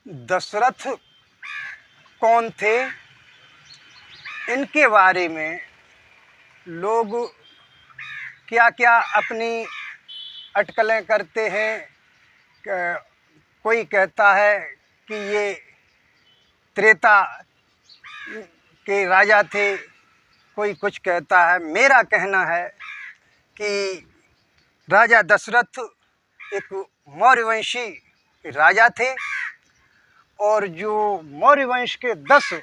दशरथ कौन थे, इनके बारे में लोग क्या क्या अपनी अटकलें करते हैं। कोई कहता है कि ये त्रेता के राजा थे, कोई कुछ कहता है। मेरा कहना है कि राजा दशरथ एक मौर्यवंशी राजा थे और जो मौर्य वंश के 10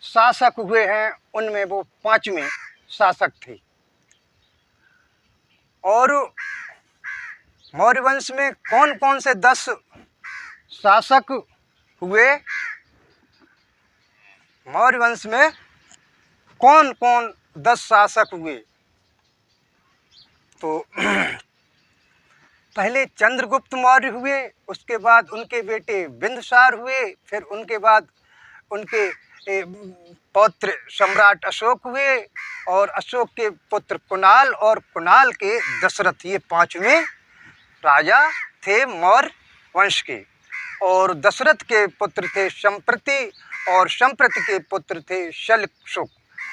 शासक हुए हैं उनमें वो 5वें शासक थे। और मौर्य वंश में कौन कौन से 10 शासक हुए, मौर्य वंश में कौन कौन 10 शासक हुए, तो पहले चंद्रगुप्त मौर्य हुए, उसके बाद उनके बेटे बिंदुसार हुए, फिर उनके बाद उनके पौत्र सम्राट अशोक हुए और अशोक के पुत्र कुणाल और कुणाल के दशरथ। ये 5वें राजा थे मौर्य वंश के। और दशरथ के पुत्र थे संप्रति और संप्रति के पुत्र थे शल्यशुक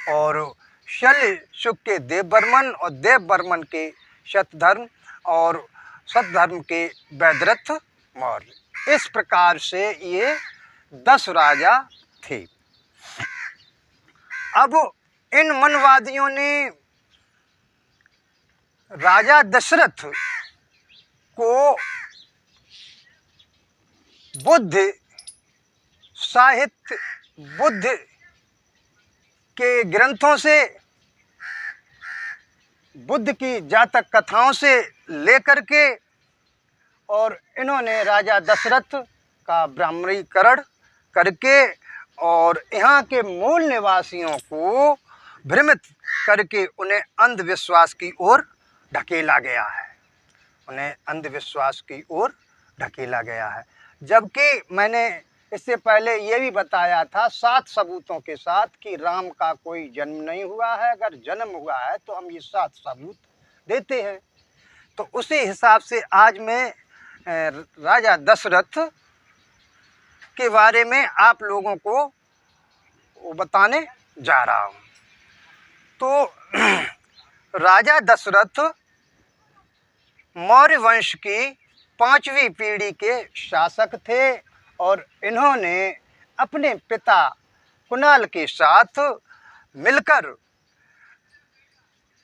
और शल्यशुक के देववर्मन और देववर्मन के शतधर्म और शतधर्म के वैदरथ मौर्य। इस प्रकार से ये 10 राजा थे। अब इन मनवादियों ने राजा दशरथ को बुद्ध साहित्य, बुद्ध के ग्रंथों से, बुद्ध की जातक कथाओं से लेकर के, और इन्होंने राजा दशरथ का ब्राह्मणीकरण करके और यहाँ के मूल निवासियों को भ्रमित करके उन्हें अंधविश्वास की ओर ढकेला गया है, उन्हें अंधविश्वास की ओर ढकेला गया है। जबकि मैंने इससे पहले ये भी बताया था 7 सबूतों के साथ कि राम का कोई जन्म नहीं हुआ है। अगर जन्म हुआ है तो हम ये 7 सबूत देते हैं। तो उसी हिसाब से आज मैं राजा दशरथ के बारे में आप लोगों को वो बताने जा रहा हूँ। तो राजा दशरथ मौर्य वंश की 5वीं पीढ़ी के शासक थे और इन्होंने अपने पिता कुणाल के साथ मिलकर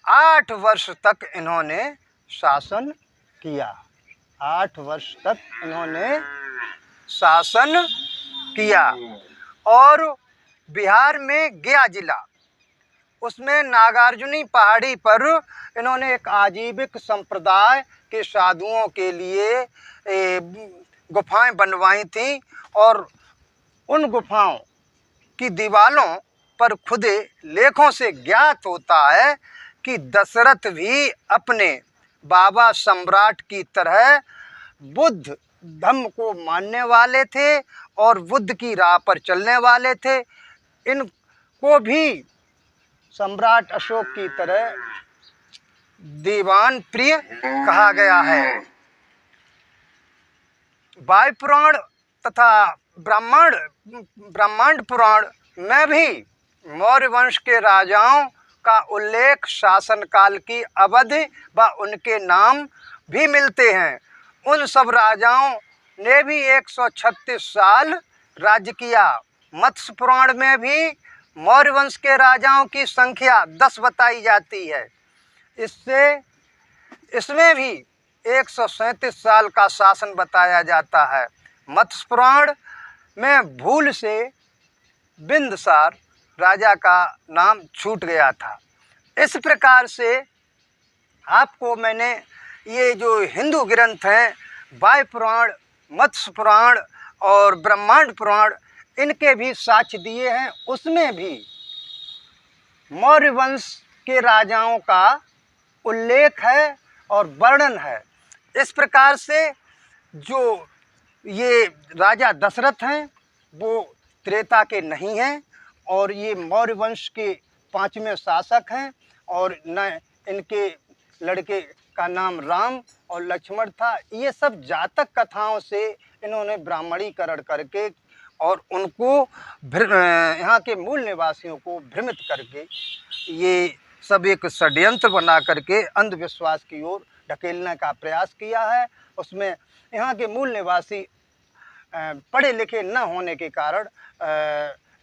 8 वर्ष तक इन्होंने शासन किया। 8 वर्ष तक इन्होंने शासन किया। और बिहार में गया जिला, उसमें नागार्जुनी पहाड़ी पर इन्होंने एक आजीविक संप्रदाय के साधुओं के लिए गुफाएं बनवाई थीं और उन गुफाओं की दीवारों पर खुदे लेखों से ज्ञात होता है कि दशरथ भी अपने बाबा सम्राट की तरह बुद्ध धम्म को मानने वाले थे और बुद्ध की राह पर चलने वाले थे। इनको भी सम्राट अशोक की तरह दीवान प्रिय कहा गया है। वायु पुराण तथा ब्रह्मांड पुराण में भी मौर्य वंश के राजाओं का उल्लेख शासन काल की अवधि व उनके नाम भी मिलते हैं। उन सब राजाओं ने भी 136 साल राज्य किया। मत्स्य पुराण में भी मौर्य वंश के राजाओं की संख्या 10 बताई जाती है। इसमें भी 137 साल का शासन बताया जाता है। मत्स्य पुराण में भूल से बिंदुसार राजा का नाम छूट गया था। इस प्रकार से आपको मैंने ये जो हिंदू ग्रंथ हैं, वायु पुराण, मत्स्य पुराण और ब्रह्मांड पुराण, इनके भी साक्ष्य दिए हैं। उसमें भी मौर्य वंश के राजाओं का उल्लेख है और वर्णन है। इस प्रकार से जो ये राजा दशरथ हैं वो त्रेता के नहीं हैं और ये मौर्य वंश के 5वें शासक हैं और न इनके लड़के का नाम राम और लक्ष्मण था। ये सब जातक कथाओं से इन्होंने ब्राह्मणीकरण करके और उनको यहाँ के मूल निवासियों को भ्रमित करके ये सब एक षड्यंत्र बना करके अंधविश्वास की ओर ढकेलने का प्रयास किया है। उसमें यहाँ के मूल निवासी पढ़े लिखे न होने के कारण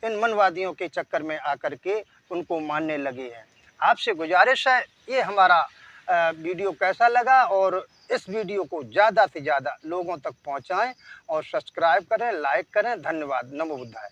इन मनवादियों के चक्कर में आकर के उनको मानने लगे हैं। आपसे गुजारिश है, ये हमारा वीडियो कैसा लगा और इस वीडियो को ज़्यादा से ज़्यादा लोगों तक पहुंचाएं और सब्सक्राइब करें, लाइक करें। धन्यवाद। नमो बुद्धाय।